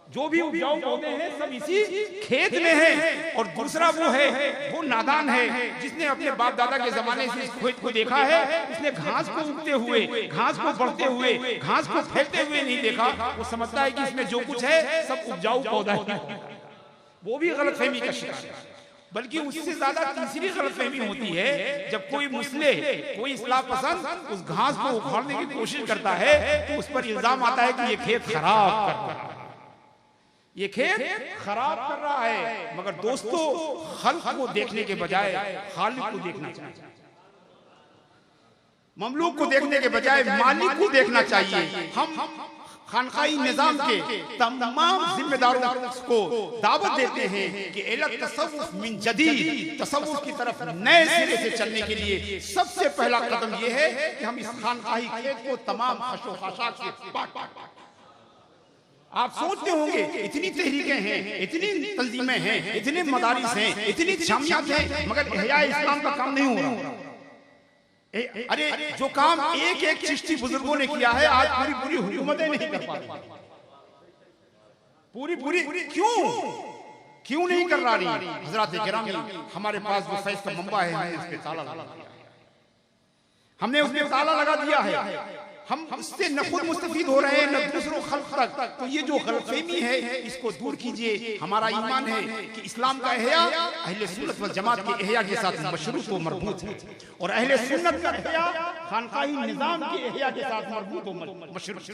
जो भी उपजाऊ पौधे हैं सब इसी खेत में हैं। और दूसरा वो है, वो नादान है जिसने अपने बाप दादा के जमाने से इस खेत को देखा है। उसने घास को उगते हुए, घास को बढ़ते हुए, घास को फैलते हुए नहीं देखा। वो समझता है कि इसमें जो कुछ है सब उपजाऊ पौधा है। वो भी गलतफहमी का शिकार है। बल्कि उससे ज्यादा तीसरी गलतफहमी होती है, जब कोई मुस्लिम, कोई इस्लाह पसंद उस घास को उखाड़ने की कोशिश करता है, तो उस पर इल्जाम आता है कि ये खेत खराब कर रहा है, ये खेत खराब कर रहा है। मगर दोस्तों, खल्क को देखने के बजाय खालिक को देखना चाहिए, ममलूक को देखने के बजाय मालिक को देखना चाहिए। हम खानकाई निजाम के तमाम जिम्मेदारों को दावत देते हैं कि इला तसव्वुफ मिन जदीद, तसव्वुफ की तरफ नए सिरे से चलने के लिए सबसे पहला कदम यह है कि हम इस खानकाई खेत को तमाम खशो खशाक से पाक। आप सोचते होंगे इतनी तहरीकें हैं, इतनी तंजीमें हैं, इतने मदारिस हैं, इतनी जामियात हैं, मगर इहया इस्लाम का काम नहीं हो रहा। अरे जो काम एक एक चिश्ती बुजुर्गों ने किया है, आज पूरी पूरी हुकूमतें नहीं कर पा रही। पूरी क्यों नहीं कर रही? हजरत गिरामी, हमारे पास जो फैज़ का मंबा है, हमने उस पे ताला लगा दिया, हमने उसमें ताला लगा दिया है। हम उससे न खुद मुस्तफीद हो रहे हैं, न दूसरों खल्क तक। तो ये जो गलतफहमी है, इसको दूर कीजिए। हमारा ईमान है कि इस्लाम का इहया अहले सुन्नत वल जमात के इहया के साथ मशरूत व मरबूत है, और अहले सुन्नत का इहया खानकाही निजाम के इहया के साथ मरबूत व मशरूत।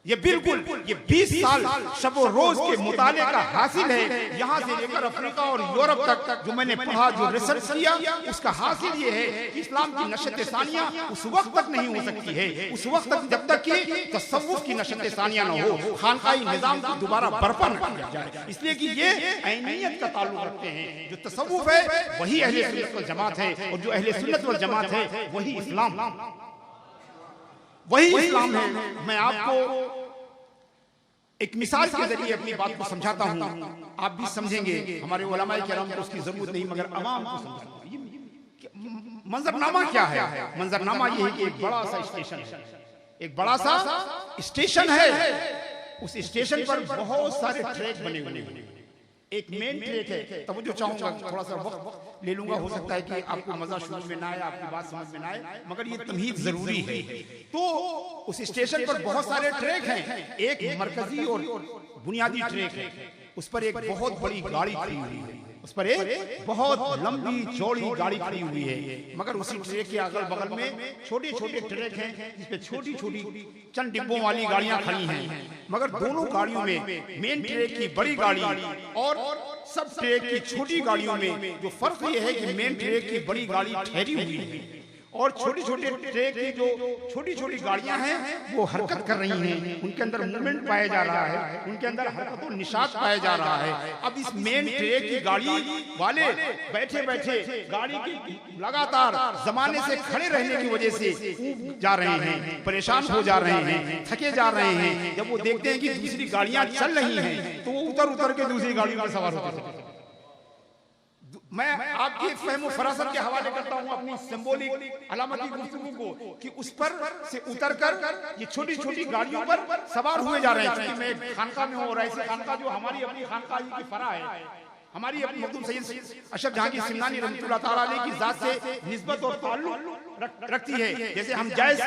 ये बिल्कुल, ये 20 साल शब व रोज के मुताले का हासिल है। यहाँ से लेकर अफ्रीका और यूरोप तक जो मैंने पढ़ा, जो रिसर्च किया, उसका हासिल ये है कि इस्लाम की नशत सानिया उस वक्त तक नहीं हो सकती है, उस वक्त तक जब तक कि तसव्वुफ की नशत सानिया न हो, खानकाही निजाम को दोबारा बर्पा न किया जाए। इसलिए कि ये ऐनियत का ताल्लुक रखते हैं। जो तसव्वुफ है वही अहले सुन्नत वल जमात है, और जो अहले सुन्नत वल जमात है वही इस्लाम, वही इस्लाम है। मैं आपको एक मिसाल के जरिए अपनी बात को समझाता हूं, आप भी समझेंगे। हमारे उलमाए किराम को उसकी जरूरत नहीं, मगर अवाम को समझाता हूं। मंजरनामा क्या है? मंजरनामा ये है कि एक बड़ा सा स्टेशन है, एक बड़ा सा स्टेशन है। उस स्टेशन पर बहुत सारे ट्रैक बने हुए हैं। एक मेन ट्रैक है, तब जो चाहूंगा थोड़ा सा वक्त ले लूंगा, हो सकता है कि आपको मजा शुरू में ना आए, आपकी बात समझ में ना आए, मगर ये तमहीद जरूरी है। तो उस स्टेशन पर बहुत सारे ट्रैक हैं। एक मरकजी और बुनियादी ट्रैक है, उस पर एक बहुत बड़ी गाड़ी खड़ी हुई है, उस पर एक बहुत लंबी चौड़ी गाड़ी खड़ी हुई है। मगर उसी ट्रैक के अगल बगल में छोटे छोटे ट्रैक हैं, जिसपे छोटी छोटी चंद डिब्बों वाली गाड़ियां खड़ी हैं। मगर दोनों गाड़ियों में, मेन ट्रैक की बड़ी गाड़ी और सब ट्रैक की छोटी गाड़ियों में जो फर्क ये है कि मेन ट्रैक की बड़ी गाड़ी ठहरी हुई है और छोटी छोटी ट्रैक की जो छोटी छोटी गाड़ियां हैं वो हरकत कर रही हैं। उनके अंदर मूवमेंट पाया जा रहा है, उनके अंदर हरकत और निशात पाया जा रहा है। अब इस मेन ट्रैक की गाड़ी वाले बैठे बैठे गाड़ी की लगातार जमाने से खड़े रहने की वजह से ऊब जा रहे हैं, परेशान हो जा रहे हैं, थके जा रहे हैं। जब वो देखते हैं कि दूसरी गाड़ियां चल रही हैं तो वो उतर उतर के दूसरी गाड़ियों में सवार होते हैं। मैं आपकी फहम फरासत के हवाले करता हूं अपनी सिंबॉलिक अलामती गुफ्तगू को कि उस पर से उतरकर ये छोटी छोटी गाड़ियों पर सवार हुए जा रहे हैं। क्योंकि मैं खानका में हूं और ऐसी खानका जो हमारी अपनी खानका की फरा है, हमारी अपनी मखदूम सैयद अशरफ जहांगीर सिमनानी रहमतुल्लाह ताला अलैह की जात से निस्बत और ताल्लुक रखती है। जैसे हम जायज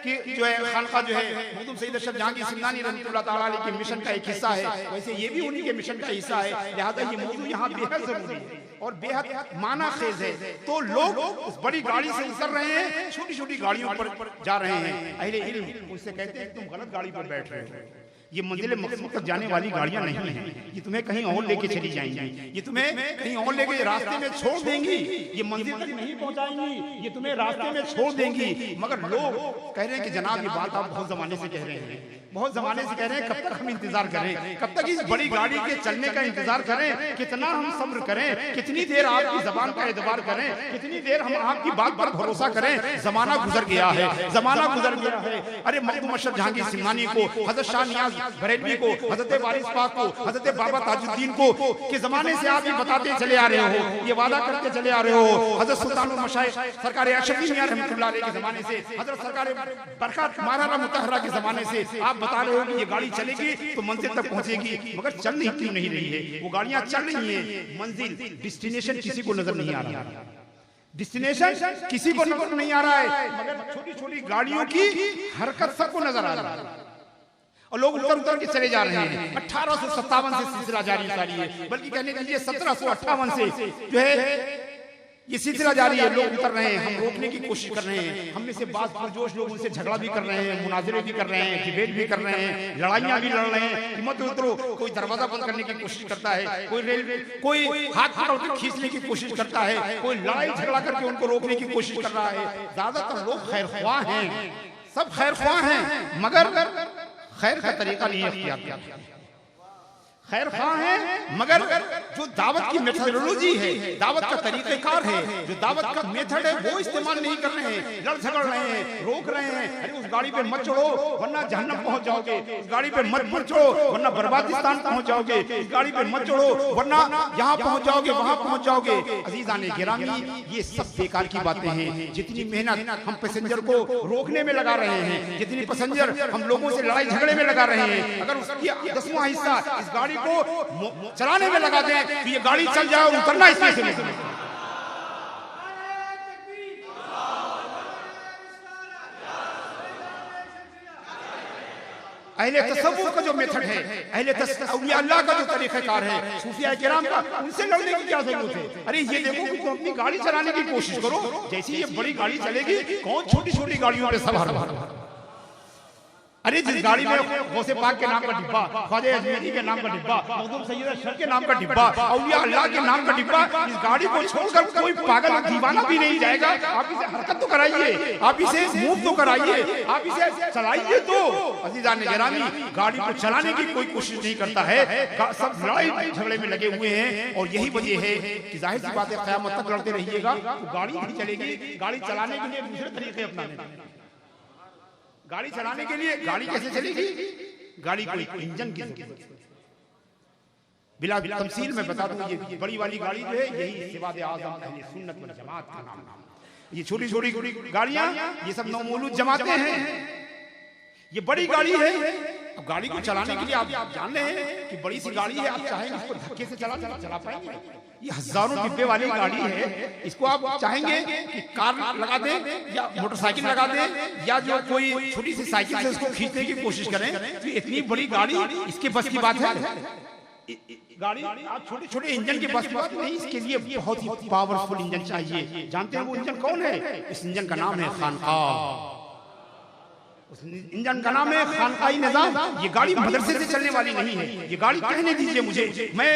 की जो है खानका जो है मखदूम सैयद अशरफ जहांगीर सिमनानी रहमतुल्लाह ताला अलैह के मिशन का एक हिस्सा है, वैसे ये भी उन्हीं के मिशन का हिस्सा है। लिहाजा ये मौजूद यहाँ बेहद जरूरी है और बेहद माना खेज है। तो लोग उस बड़ी गाड़ी से उतर रहे हैं, छोटी छोटी गाड़ियों पर जा रहे हैं। अहले इल्म उनसे कहते हैं तुम गलत गाड़ी पर बैठ रहे हो, ये मंजिल मकसूद तक जाने वाली गाड़ियां नहीं हैं, ये तुम्हें कहीं और लेके चली जाएंगी, ये तुम्हें कहीं और लेके रास्ते में छोड़ देंगी, ये मंजिल तक नहीं पहुंचाएंगी, ये तुम्हें रास्ते में छोड़ देंगी। मगर लोग कह रहे हैं कि जनाब ये बात आप बहुत जमाने से कह रहे हैं, बहुत जमाने से कह रहे हैं, कब तक हम इंतजार करें, कब तक इस बड़ी गाड़ी के चलने का इंतजार करें, कितना हम सब्र करें, कितनी देर आपकी जबान का एतबार करें, कितनी देर हम आपकी बात पर भरोसा करें। जमाना गुजर गया है, जमाना गुजर गया है। अरे मखदूम अशरफ जहांगीर सिमनानी को, हजरत शाह नियाज बरेलवी को, हजरत वारिस पाक को, हजरत बाबा ताजुद्दीन को के जमाने से आप ये बताते चले आ रहे हो, ये वादा करके चले आ रहे हो। हजरत सुल्तानुल मशाइख सरकार अशरफी मियां रहमतुल्लाह अलैह के जमाने से, हजरत सरकार बरकत महाराणा मुतहरा के जमाने से आप बता रहे हो कि ये गाड़ी चलेगी तो मंजिल तक पहुंचेगी, मगर चल नहीं क्यों नहीं रही है? वो गाड़ियां चल रही हैं, मंजिल डिस्टिनेशन किसी को नजर नहीं आ रहा, डिस्टिनेशन किसी को नजर नहीं आ रहा है, मगर छोटी छोटी गाड़ियों की हरकत सबको नजर आ रहा है और लोग उतर उतर के चले जा रहे हैं। 1857 से सिलसिला जारी है, बल्कि कहने दीजिए 1758 से जो है ये सिलसिला जारी है। लोग उतर रहे हैं, हम रोकने की कोशिश कर रहे हैं, हम में से बात पुरजोश लोग उनसे झगड़ा भी कर रहे हैं, मुनाजरे भी कर रहे हैं, डिबेट भी कर रहे हैं, लड़ाइयां भी लड़ रहे हैं। हिम्मत उतरो, कोई दरवाजा बंद करने की कोशिश करता है, कोई हाथ पकड़ खींचने की कोशिश करता है, कोई लड़ाई झगड़ा करके उनको रोकने की कोशिश कर रहा है। ज्यादातर लोग खैर ख्वाह हैं, सब खैर ख्वाह हैं, मगर खैर का तरीका नहीं अख्तियार किया। खैर ख्वाह है, मगर जो दावत की मेथोडोलॉजी है, दावत का तरीक़ेकार है, जो दावत का मेथड है, वो इस्तेमाल नहीं कर रहे हैं, लड़ झगड़ रहे हैं, रोक रहे हैं। अरे उस गाड़ी पे मत चढ़ो वरना जहन्नम पहुंच जाओगे, उस गाड़ी पे मत चढ़ो वरना बर्बादिस्तान पहुंच जाओगे, इस गाड़ी पे मत चढ़ो वरना यहाँ पहुंच जाओगे, वहां पहुंच जाओगे। अजीजान गिरामी, ये सब बेकार की बातें हैं। जितनी मेहनत हम पैसेंजर को रोकने में लगा रहे हैं, जितनी पैसेंजर हम लोगों से लड़ाई झगड़े में लगा रहे हैं, अगर उसकी 10वां हिस्सा इस गाड़ी को चलाने में लगा दें तो ये गाड़ी चल जाए और उतरना इसमें से नहीं। अहले तसव्वुफ का जो मेथड है, अहले औलिया अल्लाह का जो तरीक़ाकार है, सूफिया किराम का, उनसे लड़ने की क्या जरूरत है? अरे ये देखो कि तुम अपनी गाड़ी चलाने की कोशिश करो, जैसे ये बड़ी गाड़ी चलेगी कौन छोटी छोटी गाड़ियों पे सवार हो? अरे जिस गाड़ी में गौसे पाक के नाम का डिब्बा, ख्वाजा अजमेरी के नाम का डिब्बा, मखदूम सैयद अशरफ के नाम का डिब्बा, औलिया अल्लाह के नाम का डिब्बा, इस गाड़ी को छोड़कर कोई पागल दीवाना भी नहीं जाएगा। आप इसे हरकत तो कराइए, आप इसे मूव तो कराइए, आप इसे चलाइए। तो अजीजान गिरामी, गाड़ी को चलाने की कोई कोशिश नहीं करता है, सब लड़ाई झगड़े में लगे हुए हैं। और यही वजह है कि जाहिर सी बात है क़यामत तक लड़ते रहिएगा तो गाड़ी नहीं चलेगी। गाड़ी चलाने के लिए दूसरे तरीके अपनाने, गाड़ी चलाने के लिए गाड़ी कैसे चलेगी? गाड़ी को एक इंजन की जरूरत है। बिला तमसील में बता दूं, ये बड़ी वाली गाड़ी जो है यही सिवाद आज़म अहले सुन्नत वल जमात का नाम है। ये छोटी छोटी गाड़ियां ये सब नौमौलूद जमाते हैं। ये बड़ी गाड़ी है। अब गाड़ी को चलाने के लिए आप जान रहे हैं कि बड़ी सी गाड़ी है, आप चाहेंगे इसको धक्के से चला पाएंगे? ये हजारों डिब्बे वाली गाड़ी है, इसको आप चाहेंगे कि कार लगा दें या मोटरसाइकिल लगा दें या जो कोई छोटी सी साइकिल से इसको खींचने की कोशिश करें, तो इतनी बड़ी गाड़ी इसके बस की बात है? गाड़ी आप छोटे छोटे इंजन की बस की बात नहीं, इसके लिए बहुत ही पावरफुल इंजन चाहिए। जानते हैं वो इंजन कौन है? इस इंजन का नाम है खानकाह। उस इंजन का नाम है खानकाही निजाम। ये गाड़ी मदरसे से चलने वाली नहीं है। ये गाड़ी कहने दीजिए मुझे, मैं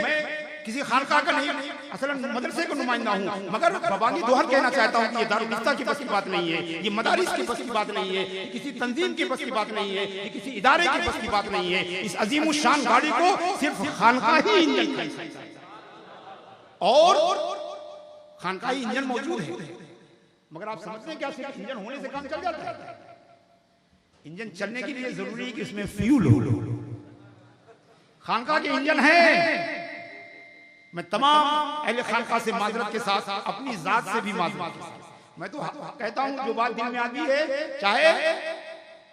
किसी खानकाह का नहीं, असल मदरसे का नुमाइंदा हूँ, मगर बबांगी दोहर कहना चाहता हूँ कि ये दारुल इफ्ता की बस की बात नहीं है, ये मदारिस की बस की बात नहीं है, ये किसी तंजीम की बस की बात नहीं है, ये किसी इदारे की बस की बात नहीं है। इस अजीम शान गाड़ी को सिर्फ खानकाही इंजन खींच सकता है और खानकाही इंजन मौजूद है। मगर आप समझते हैं क्या सिर्फ इंजन होने से काम चल जाता है? इंजन चलने के लिए जरूरी है कि उसमें फ्यूल हो। खानकाह के इंजन है। मैं तमाम अहले खानकाह से माजरत के साथ, अपनी जात से भी माजरत के साथ, मैं तो कहता हूं जो बात दिल में आती है, चाहे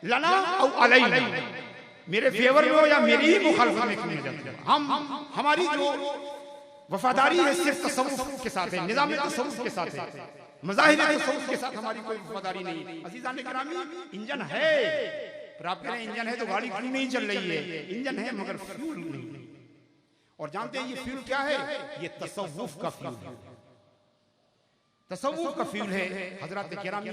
लना और अलैना, मेरे फेवर में हो या मेरी ही मुखालफत में क्यों जाती है, हमारी जो वफादारी है सिर्फ तसव्वुफ के साथ है, निज़ाम तसव्वुफ के साथ है, मज़ाहिर तसव्वुफ के साथ हमारी कोई वफादारी नहीं। अज़ीज़ान गिरामी, इंजन है, पर आप कह रहे हैं इंजन है तो गाड़ी क्यों नहीं चल रही है? इंजन है मगर फ्यूल नहीं। और जानते हैं ये फ्यूल क्या है? ये तसव्वुफ का फ्यूल है। तसव्वुफ का फ्यूल है। हजरत गिरामी,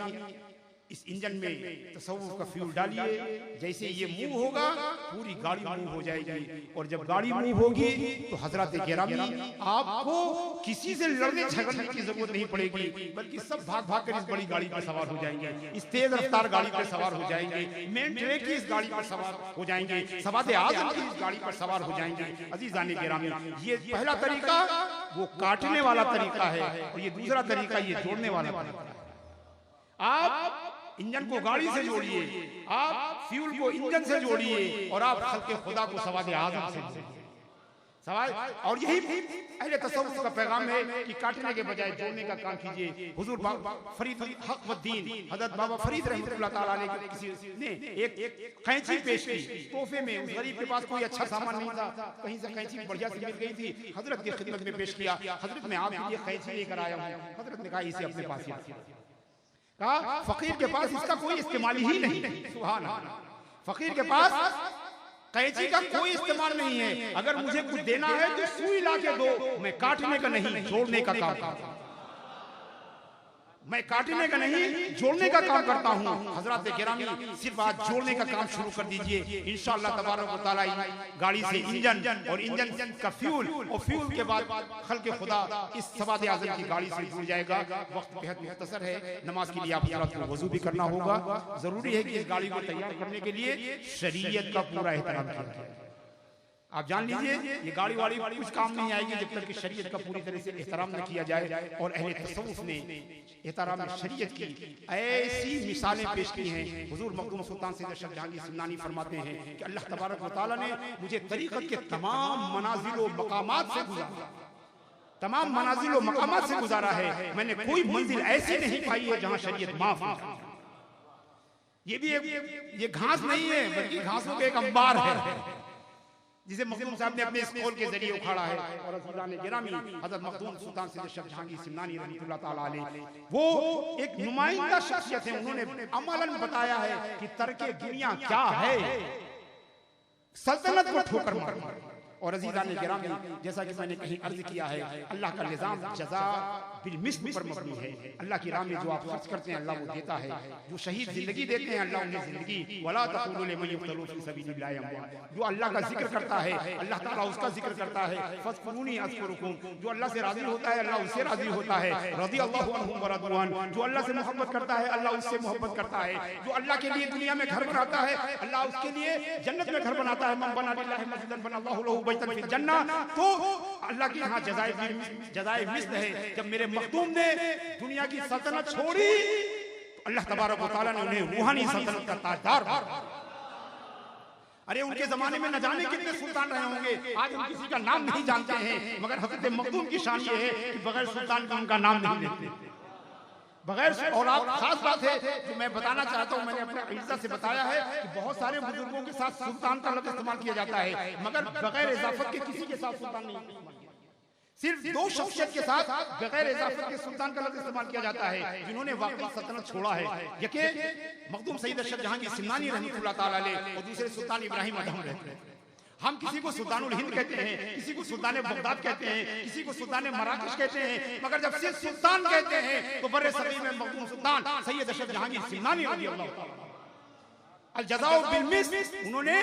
इस इंजन में तसव्वुफ का फ्यूल डालिए, जैसे ये मूव होगा पूरी गाड़ी मूव हो जाएगी। और जब गाड़ी मूव होगी तो हजरत गिरामी आपको किसी से लड़ने झगड़ने की जरूरत नहीं पड़ेगी, बल्कि सब भाग भाग कर इस बड़ी गाड़ी पर सवार हो जाएंगे, इस तेज रफ्तार गाड़ी पर सवार हो जाएंगे, मेन ट्रैक की इस गाड़ी पर सवार हो जाएंगे, सवाद आज़म की इस गाड़ी पर सवार हो जाएंगे। अजीजान गिरामी, ये पहला तरीका वो काटने वाला तरीका है, और ये दूसरा तरीका ये जोड़ने वाला तरीका है। आप इंजन को गाड़ी से जोड़िए, आप फ्यूल को इंजन से जोड़िए, और आप खल्क़े खुदा को सवाद आज़म से जोड़िए। सवाल, और यही अहले तसव्वुफ का पैगाम है कि काटने के बजाय जोड़ने का काम कीजिए। हुजूर फरीद हक व दीन हज़रत बाबा फरीद रहमतुल्लाह ताला अलैह के किसी ने एक कैंची पेश की तोहफे में। उस गरीब के पास कोई अच्छा सामान नहीं था, कहीं से कैंची बढ़िया सी मिल गई थी, हजरत की खिदमत में पेश किया। हजरत मैं आपके लिए कैंची लेकर आया हूँ। हजरत ने कहा इसे अपने पास ही रखिए। कहा फकीर के पास इसका कोई इस्तेमाल ही नहीं। सुभान अल्लाह, फकीर के पास कैंची का कोई इस्तेमाल नहीं है। अगर मुझे कुछ देना है तो सुई ला के दो, मैं काटने का नहीं जोड़ने का काम करता हूं। मैं काटने का नहीं जोड़ने का काम करता हूं। हजरत गिरामी, सिर्फ आज जोड़ने का काम शुरू कर दीजिए। इंशाअल्लाह तबारक व तआला गाड़ी से इंजन और इंजन का फ्यूल और फ्यूल के बाद खल्क़े खुदा इस सवाद आज़म की गाड़ी से जुड़ जाएगा। वक्त बेहद मुख्तसर है, नमाज के लिए आप हजरात को वज़ू भी करना होगा। जरूरी है कि इस गाड़ी को तैयार करने के लिए शरीयत का पूरा एहतराम किया जाए। आप जान लीजिए ये गाड़ी वाड़ी कुछ काम नहीं आएगी जब तक कि शरीयत का पूरी तरह से एहतराम न किया जाए। और अहले तसव्वुफ ने एहतराम शरीयत की ऐसी मिसालें पेश की हैं। हुजूर मखदूम सुल्तान सैयद अशरफ जहांगीर सिमनानी फरमाते हैं कि अल्लाह तबारक व तआला ने मुझे तरीक़त के तमाम मनाजिल व मकामात से गुजारा, तमाम मनाजिल व मकामात से गुजारा है। मैंने कोई मंजिल ऐसी नहीं पाई है जहां शरीयत माफ हो। ये भी ये घास नहीं है बल्कि घासों का एक अंबार है जिसे मखदूम साहब ने अपने स्कूल के जरिए उखाड़ा है। और अज़ीज़ान गिरामी, हज़रत मखदूम सुल्तान सैयद अशरफ जहांगीर सिमनानी रहमतुल्लाह ताला अलैह वो एक नुमाइंदा शख्सियत है। उन्होंने अमलन बताया है कि तर्के दुनिया क्या है, सल्तनत को ठोकर मार। और अज़ीज़ान गिरामी, जैसा कि मैंने कहीं अर्ज किया है, अल्लाह का निज़ाम जज़ा बिल मिस्ल पर मबनी है। अल्लाह की राह में जो आप खर्च करते हैं अल्लाह वो देता है। जो शहीद जिंदगी देते हैं अल्लाह उन्हें जिंदगी, वला तक़ूलू लिमन युक़तलू फ़ी सबीलिल्लाहि अमवात, जो अल्लाह का जिक्र करता है अल्लाह ताला उसका जिक्र करता है। फ़ज़कुरूनी अज़कुरुकुम, जो अल्लाह से राजी होता है अल्लाह उससे राजी होता है। रज़ियल्लाहु अन्हुम व रदू अन्हु, जो अल्लाह से मोहब्बत करता है अल्लाह उससे मोहब्बत करता है। जो अल्लाह के लिए दुनिया में घर बनाता है अल्लाह उसके लिए जन्नत में घर बनाता है। मन बना लिल्लाहि मस्जिदन बनल्लाहु लहू बैतन फिल जन्नह, तो अल्लाह की यहाँ जज़ाए मिस्ल है। जब मेरे मखदूम ने दुनिया की सल्तनत छोड़ी तो अल्लाह तबारक व तआला ने उन्हें रूहानी सल्तनत का ताजदार बनाया। अरे उनके जमाने में न जाने कितने सुल्तान रहे होंगे, आज हम किसी का नाम नहीं जानते हैं, मगर हज़रत मखदूम की शान ये है कि बगैर सुल्तान के उनका नाम नहीं लेते, बगैर। और आप खास बात है जो मैं बताना चाहता हूँ, मैंने अपने इज्जत से बताया है कि बहुत सारे बुजुर्गों के साथ सुल्तान का लफ्ज़ इस्तेमाल किया जाता है, मगर बगैर इजाफत के किसी के साथ सुल्तान नहीं इस्तेमाल किया। सिर्फ दो शख्सियत के साथ बगैर इजाफत के सुल्तान का लफ्ज़ इस्तेमाल किया जाता है जिन्होंने वाकई सल्तनत छोड़ा है। यके मखदूम सईद अशरफ जहांगीर सिमनानी रहमतुल्लाह ताला अलैह और दूसरे सुल्तान इब्राहिम अदहम रहते हैं। हम किसी को सुल्तानुल हिंद कहते हैं, किसी को सुल्तान बगदाद कहते हैं, किसी को सुल्तान मराकश कहते हैं, मगर जब सिर्फ सुल्तान कहते हैं तो बर्रे सगीर में मखदूम सुल्तान सैयद अशरफ जहांगीर सिमनानी रज़ियल्लाहु ताला अल जज़ाउ बिल मिस्ल, उन्होंने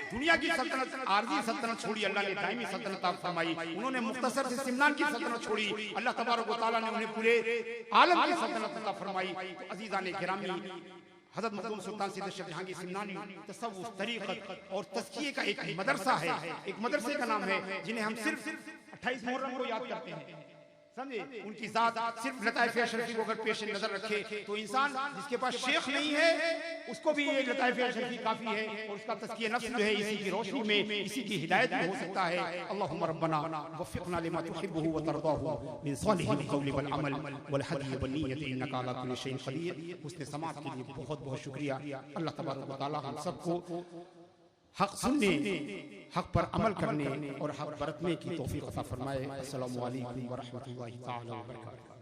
दुनिया की सल्तनत, आरजी सल्तनत छोड़ी, अल्लाह ने दायमी सल्तनत अता फरमाई। उन्होंने मुख्तसर से सिमनान की सल्तनत छोड़ी, अल्लाह तबारक व तआला ने उन्हें पूरे आलम की सल्तनत अता फरमाई। तो अजीज़ान गिरामी, हज़रत मखदूम सुल्तान सैयद अशरफ जहांगीर सिमनानी तसव्वुफ, तरीक़त और तज़किये का एक मदरसा है, एक मदरसे का नाम है, जिन्हें हम सिर्फ 28 मुहर्रम को याद करते हैं, समझे। उनकी जात सिर्फ लताइफ अशरफी को अगर पेश नजर रखे तो इंसान जिसके पास शेख नहीं है उसको भी ये लताइफ अशरफी काफी है, और उसका तज़किया नफ्स जो है इसी की रोशनी में, इसी की हिदायत में हो सकता है। अल्लाहुम्मा रब्बना वफ़िक़ना लिमा तुहिब्बुहु व तर्दाहु मिन सालिहिल क़ौलि वल अमल वल हदी वन नियति इन्नका अला कुल्लि शैइन क़दीर। हुस्न समात के लिए बहुत बहुत शुक्रिया। अल्लाह तबारक व तआला हम सबको हक सुनने, हक पर अमल करने और हक बरतने की तौफीक अता फरमाए। अस्सलामु अलैकुम व रहमतुल्लाहि तआला व बरकातहू।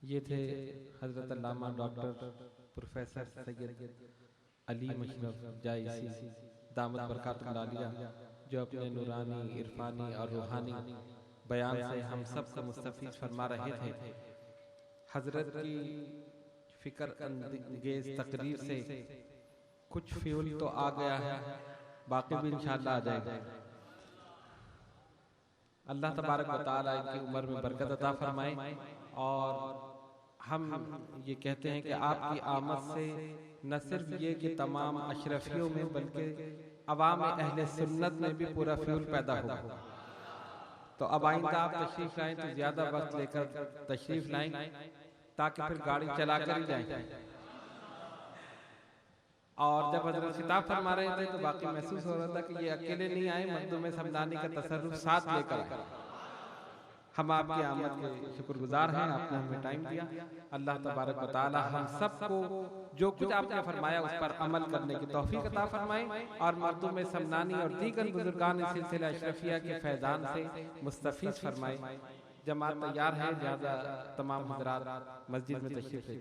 ये थे हजरत अल्लामा डॉक्टर प्रोफेसर सैयद अली मशरफ जायसी दामद बरकातुहुल आलिया, जो अपने नूरानी, इरफानी और रूहानी बयान से हम सब को मुस्तफीद फरमा रहे थे। हजरत की फिक्र अंगेज तकरीर से कुछ फ्यूल तो आ गया है, बाकी भी इंशाअल्लाह आ जाएगा। अल्लाह तबारक व तआला इनकी उम्र में बरकत अता फरमाए। और हम ये कहते हैं कि आपकी आमद से न सिर्फ ये कि तमाम अशरफियों में बल्कि अवाम अहले सुन्नत में भी पूरा फ्यूल पैदा होगा। तो अब आइंदा आप तशरीफ लाएं तो ज्यादा वक्त लेकर तशरीफ लाएं, ताकि फिर गाड़ी चला कर ही जाएं। और जब हजरत खिताब फरमा रहे थे तो बाकी महसूस हो रहा था कि ये अकेले नहीं आए, मखदूम समदानी का तसर्रुफ साथ लेकर आए। हम आपके आमद के शुक्रगुजार हैं, आपने हमें टाइम दिया। अल्लाह तबारक व तआला हम सबको जो कुछ आपने फरमाया उस पर अमल करने की तौफीक अता फरमाए, और मखदूम समदानी और दीगर बुजुर्गान सिलसिला अशरफिया के फैजान से मुस्तफीद फरमाए। जमात तैयार है, लिहाजा तमाम हज़रात मस्जिद में तशरीफ ले।